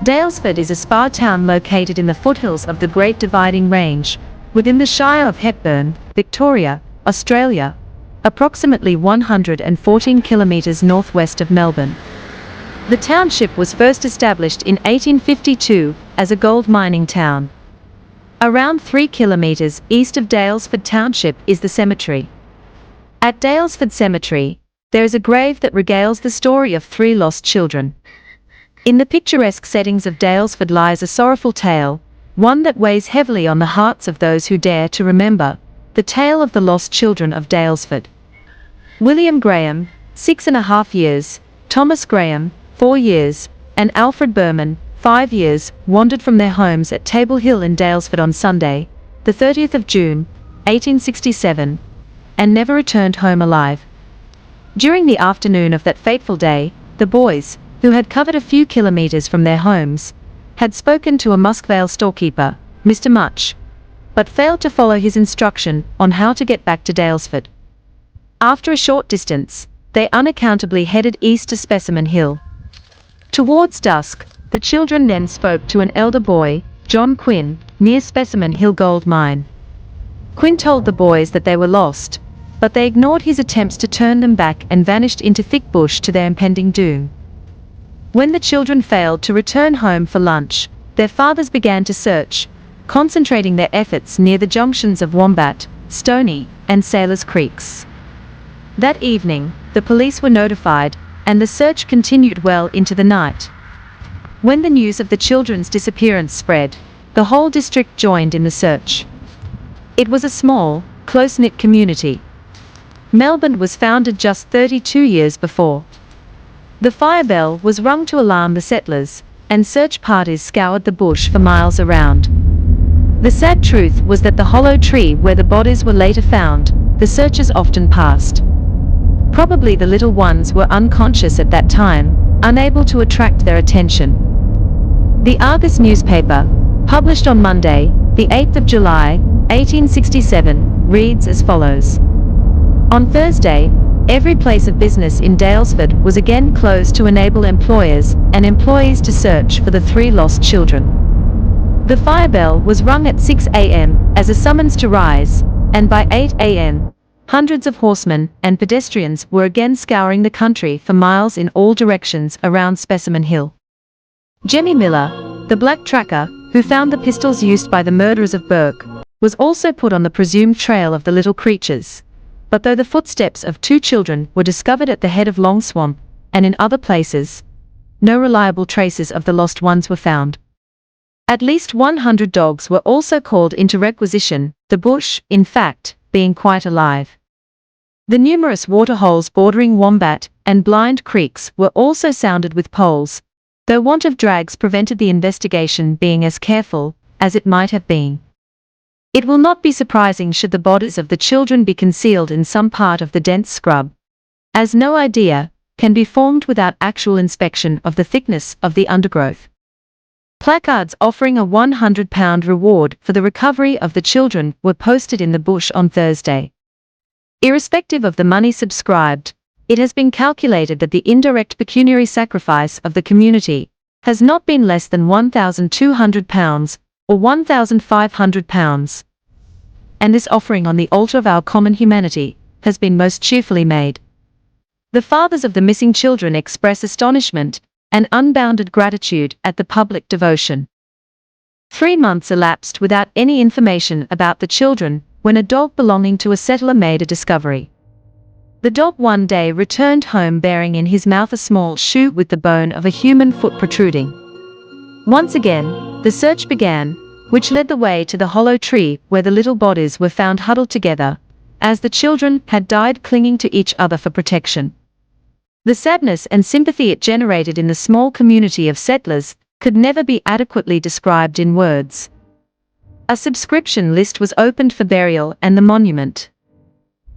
Daylesford is a spa town located in the foothills of the Great Dividing Range, within the Shire of Hepburn, Victoria, Australia, approximately 114 kilometres northwest of Melbourne. The township was first established in 1852 as a gold mining town. Around 3 kilometres east of Daylesford Township is the cemetery. At Daylesford Cemetery, there is a grave that regales the story of 3 lost children. In the picturesque settings of Daylesford lies a sorrowful tale, one that weighs heavily on the hearts of those who dare to remember, the tale of the lost children of Daylesford. William Graham, 6.5 years, Thomas Graham, 4 years, and Alfred Berman, 5 years, wandered from their homes at Table Hill in Daylesford on Sunday, the 30th of June, 1867, and never returned home alive. During the afternoon of that fateful day, the boys, who had covered a few kilometres from their homes, had spoken to a Muskvale storekeeper, Mr. Much, but failed to follow his instruction on how to get back to Daylesford. After a short distance, they unaccountably headed east to Specimen Hill. Towards dusk, the children then spoke to an elder boy, John Quinn, near Specimen Hill gold mine. Quinn told the boys that they were lost, but they ignored his attempts to turn them back and vanished into thick bush to their impending doom. When the children failed to return home for lunch, their fathers began to search, concentrating their efforts near the junctions of Wombat, Stony, and Sailors Creeks. That evening, the police were notified, and the search continued well into the night. When the news of the children's disappearance spread, the whole district joined in the search. It was a small, close-knit community. Melbourne was founded just 32 years before. The fire bell was rung to alarm the settlers, and search parties scoured the bush for miles around. The sad truth was that the hollow tree where the bodies were later found, the searchers often passed. Probably the little ones were unconscious at that time, unable to attract their attention. The Argus newspaper, published on Monday, the 8th of July, 1867, reads as follows. On Thursday, every place of business in Daylesford was again closed to enable employers and employees to search for the 3 lost children. The fire bell was rung at 6 a.m. as a summons to rise, and by 8 a.m., hundreds of horsemen and pedestrians were again scouring the country for miles in all directions around Specimen Hill. Jemmy Miller, the black tracker, who found the pistols used by the murderers of Burke, was also put on the presumed trail of the little creatures. But though the footsteps of 2 children were discovered at the head of Long Swamp, and in other places, no reliable traces of the lost ones were found. At least 100 dogs were also called into requisition, the bush, in fact, being quite alive. The numerous waterholes bordering Wombat and Blind Creeks were also sounded with poles, though want of drags prevented the investigation being as careful as it might have been. It will not be surprising should the bodies of the children be concealed in some part of the dense scrub, as no idea can be formed without actual inspection of the thickness of the undergrowth. Placards offering a £100 reward for the recovery of the children were posted in the bush on Thursday. Irrespective of the money subscribed, it has been calculated that the indirect pecuniary sacrifice of the community has not been less than £1,200 or £1,500. And this offering on the altar of our common humanity has been most cheerfully made. The fathers of the missing children express astonishment and unbounded gratitude at the public devotion. 3 months elapsed without any information about the children when a dog belonging to a settler made a discovery. The dog one day returned home bearing in his mouth a small shoe with the bone of a human foot protruding. Once again, the search began, which led the way to the hollow tree where the little bodies were found huddled together, as the children had died clinging to each other for protection. The sadness and sympathy it generated in the small community of settlers could never be adequately described in words. A subscription list was opened for burial and the monument.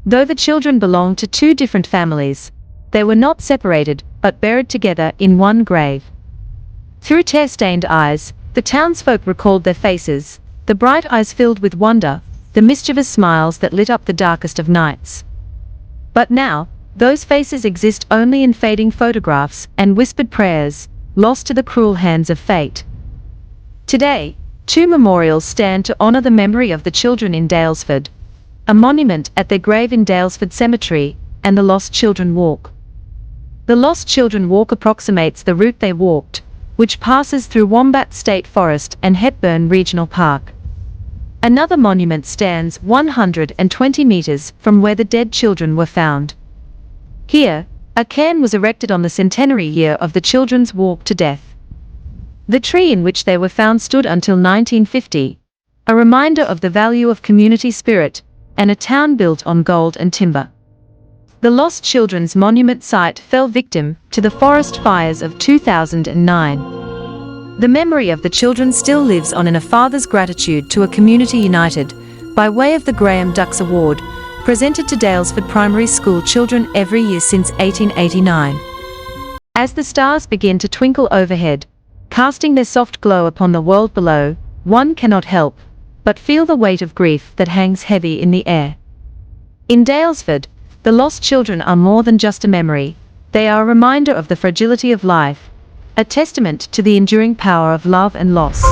Though the children belonged to 2 different families, they were not separated but buried together in one grave. Through tear-stained eyes, the townsfolk recalled their faces, the bright eyes filled with wonder, the mischievous smiles that lit up the darkest of nights. But now, those faces exist only in fading photographs and whispered prayers, lost to the cruel hands of fate. Today, two memorials stand to honor the memory of the children in Daylesford, a monument at their grave in Daylesford Cemetery, and the Lost Children Walk. The Lost Children Walk approximates the route they walked, which passes through Wombat State Forest and Hepburn Regional Park. Another monument stands 120 meters from where the dead children were found. Here, a cairn was erected on the centenary year of the children's walk to death. The tree in which they were found stood until 1950, a reminder of the value of community spirit and a town built on gold and timber. The Lost Children's Monument site fell victim to the forest fires of 2009. The memory of the children still lives on in a father's gratitude to a community united, by way of the Graham Dux Award, presented to Daylesford Primary School children every year since 1889. As the stars begin to twinkle overhead, casting their soft glow upon the world below, one cannot help but feel the weight of grief that hangs heavy in the air. In Daylesford, the lost children are more than just a memory, they are a reminder of the fragility of life, a testament to the enduring power of love and loss.